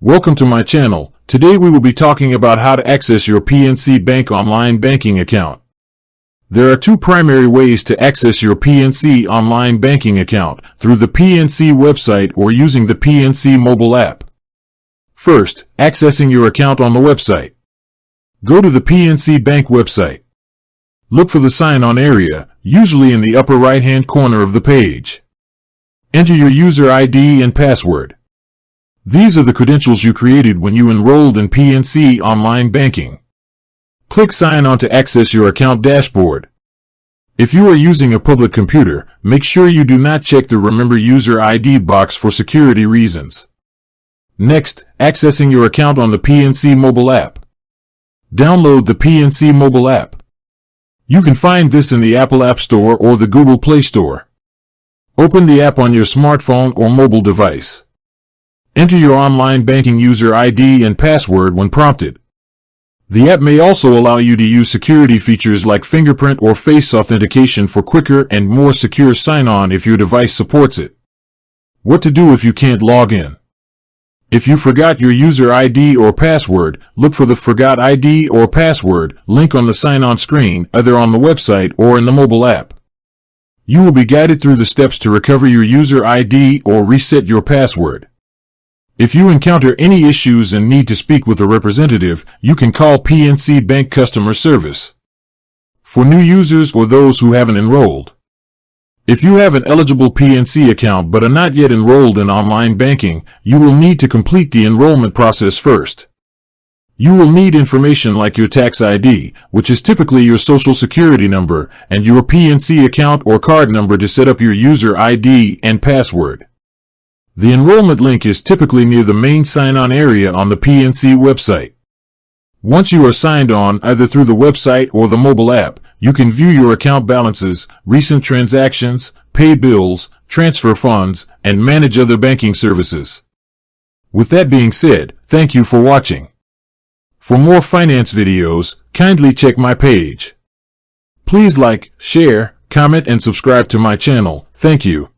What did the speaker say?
Welcome to my channel. Today we will be talking about how to access your PNC Bank online banking account. There are two primary ways to access your PNC online banking account, through the PNC website or using the PNC mobile app. First, accessing your account on the website. Go to the PNC Bank website. Look for the sign-on area, usually in the upper right-hand corner of the page. Enter your user ID and password. These are the credentials you created when you enrolled in PNC online banking. Click Sign On to access your account dashboard. If you are using a public computer, make sure you do not check the Remember User ID box for security reasons. Next, accessing your account on the PNC mobile app. Download the PNC mobile app. You can find this in the Apple App Store or the Google Play Store. Open the app on your smartphone or mobile device. Enter your online banking user ID and password when prompted. The app may also allow you to use security features like fingerprint or face authentication for quicker and more secure sign-on if your device supports it. What to do if you can't log in? If you forgot your user ID or password, look for the Forgot ID or Password link on the sign-on screen, either on the website or in the mobile app. You will be guided through the steps to recover your user ID or reset your password. If you encounter any issues and need to speak with a representative, you can call PNC Bank Customer Service. For new users or those who haven't enrolled. If you have an eligible PNC account but are not yet enrolled in online banking, you will need to complete the enrollment process first. You will need information like your tax ID, which is typically your social security number, and your PNC account or card number to set up your user ID and password. The enrollment link is typically near the main sign-on area on the PNC website. Once you are signed on, either through the website or the mobile app, you can view your account balances, recent transactions, pay bills, transfer funds, and manage other banking services. With that being said, thank you for watching. For more finance videos, kindly check my page. Please like, share, comment, and subscribe to my channel. Thank you.